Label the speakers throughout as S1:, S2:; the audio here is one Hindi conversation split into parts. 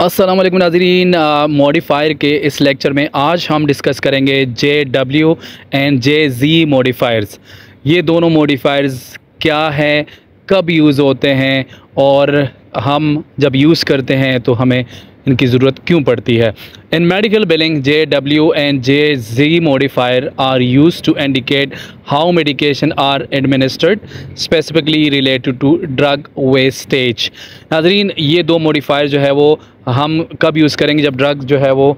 S1: अस्सलाम वालेकुम नाज़रीन, मॉडिफ़ायर के इस लेक्चर में आज हम डिस्कस करेंगे JW एंड JZ मॉडिफ़ायर्स। ये दोनों मॉडिफ़ायर्स क्या है, कब यूज़ होते हैं और हम जब यूज़ करते हैं तो हमें इनकी ज़रूरत क्यों पड़ती है। In medical billing JW and JZ modifier are used to indicate how medication are administered specifically related to drug wastage. नाज़रीन, ये दो मॉडिफ़ायर जो है वो हम कब यूज़ करेंगे, जब ड्रग जो है वो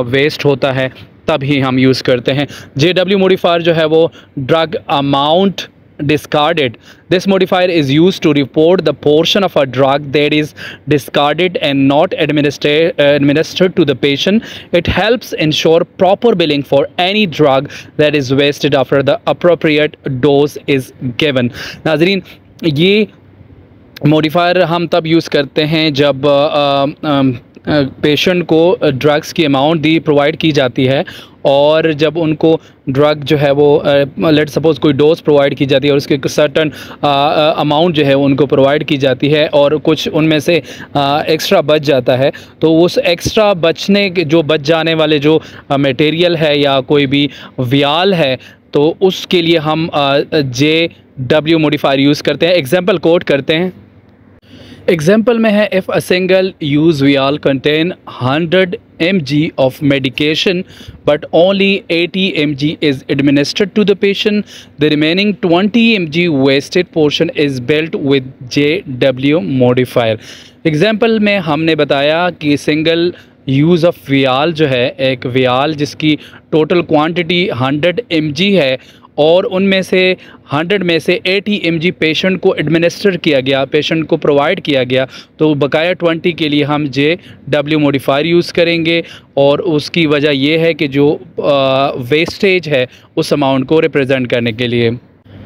S1: वेस्ट होता है तब ही हम यूज़ करते हैं। JW मॉडिफ़ायर जो है वो drug amount discarded. This modifier is used to report the portion of a drug that is discarded and not administered to the patient. It helps ensure proper billing for any drug that is wasted after the appropriate dose is given. नाज़रीन, ये मॉडिफ़ायर हम तब यूज़ करते हैं जब पेशेंट को ड्रग्स की अमाउंट दी प्रोवाइड की जाती है और जब उनको ड्रग जो है वो लेट सपोज़ कोई डोज प्रोवाइड की जाती है और उसके सर्टन अमाउंट जो है उनको प्रोवाइड की जाती है और कुछ उनमें से एक्स्ट्रा बच जाता है, तो उस एक्स्ट्रा बचने के जो बच जाने वाले जो मटेरियल है या कोई भी वियाल है तो उसके लिए हम JW मॉडिफ़ायर यूज़ करते हैं। एग्जांपल कोट करते हैं। एग्जाम्पल में है, if a single use vial contain 100 mg of medication but only 80 mg is administered to the patient, the remaining 20 mg wasted portion is built with JW modifier. Example में हमने बताया कि सिंगल यूज़ ऑफ वियाल जो है, एक वियाल जिसकी टोटल क्वांटिटी 100 mg है और उनमें से 100 में से 80 mg पेशेंट को एडमिनिस्टर किया गया, पेशेंट को प्रोवाइड किया गया, तो बकाया 20 के लिए हम JW मॉडिफ़ायर यूज़ करेंगे। और उसकी वजह यह है कि जो वेस्टेज है उस अमाउंट को रिप्रेजेंट करने के लिए,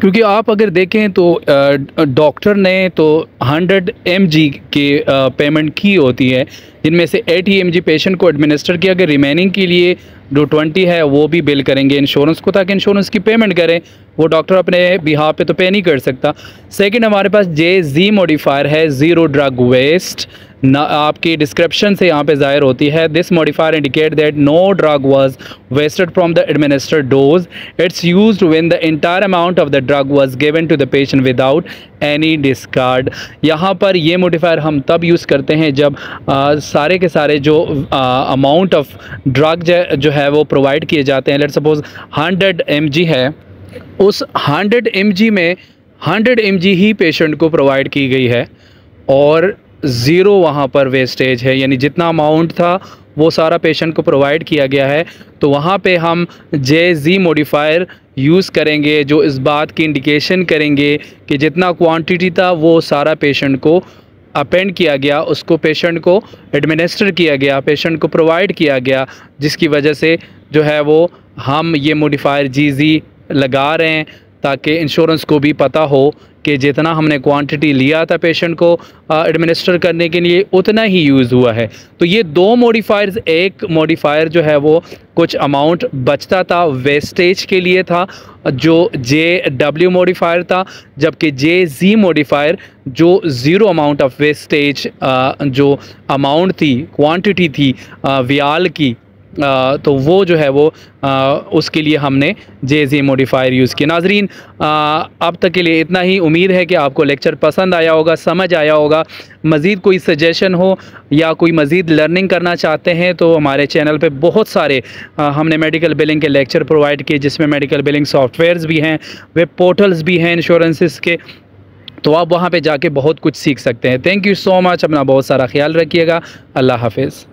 S1: क्योंकि आप अगर देखें तो डॉक्टर ने तो 100 mg की पेमेंट की होती है, जिनमें से 80 mg पेशेंट को एडमिनिस्टर किया गया। रिमेनिंग के लिए जो 20 है वो भी बिल करेंगे इंश्योरेंस को, ताकि इंश्योरेंस की पेमेंट करें। वो डॉक्टर अपने बिहाफ पे तो पे नहीं कर सकता। सेकंड, हमारे पास JZ मॉडिफ़ायर है, ज़ीरो ड्रग वेस्ट। ना आपकी डिस्क्रिप्शन से यहाँ पे ज़ाहिर होती है, this modifier indicate that no drug was wasted from the administered dose. It's used when the entire amount of the drug was given to the patient without any discard. यहाँ पर ये मॉडिफ़ायर हम तब यूज़ करते हैं जब सारे के सारे जो अमाउंट ऑफ ड्रग जो है वो प्रोवाइड किए जाते हैं। लेट्स सपोज 100 mg है, उस 100 mg में 100 mg ही पेशेंट को प्रोवाइड की गई है और ज़ीरो वहाँ पर वेस्टेज है, यानी जितना अमाउंट था वो सारा पेशेंट को प्रोवाइड किया गया है। तो वहाँ पे हम JZ मॉडिफ़ायर यूज़ करेंगे जो इस बात की इंडिकेशन करेंगे कि जितना क्वांटिटी था वो सारा पेशेंट को अपेंड किया गया, उसको पेशेंट को एडमिनिस्टर किया गया, पेशेंट को प्रोवाइड किया गया, जिसकी वजह से जो है वो हम ये मॉडिफ़ायर JZ लगा रहे हैं ताकि इंश्योरेंस को भी पता हो कि जितना हमने क्वांटिटी लिया था पेशेंट को एडमिनिस्टर करने के लिए उतना ही यूज़ हुआ है। तो ये दो मॉडिफ़ायर्स, एक मॉडिफ़ायर जो है वो कुछ अमाउंट बचता था वेस्टेज के लिए था जो JW मॉडिफ़ायर था, जबकि JZ मॉडिफ़ायर जो ज़ीरो अमाउंट ऑफ वेस्टेज जो अमाउंट थी, क्वांटिटी थी वियाल की, तो वो जो है वो उसके लिए हमने JZ मॉडिफ़ायर यूज़ किया। नाज़रीन, अब तक के लिए इतना ही। उम्मीद है कि आपको लेक्चर पसंद आया होगा, समझ आया होगा। मज़ीद कोई सजेशन हो या कोई मज़ीद लर्निंग करना चाहते हैं तो हमारे चैनल पे बहुत सारे हमने मेडिकल बिलिंग के लेक्चर प्रोवाइड किए, जिसमें मेडिकल बिलिंग सॉफ्टवेयर्स भी हैं, वेब पोर्टल्स भी हैं इंश्योरेंसेस के, तो आप वहाँ पर जाके बहुत कुछ सीख सकते हैं। Thank you so much. अपना बहुत सारा ख्याल रखिएगा। अल्लाह हाफिज़।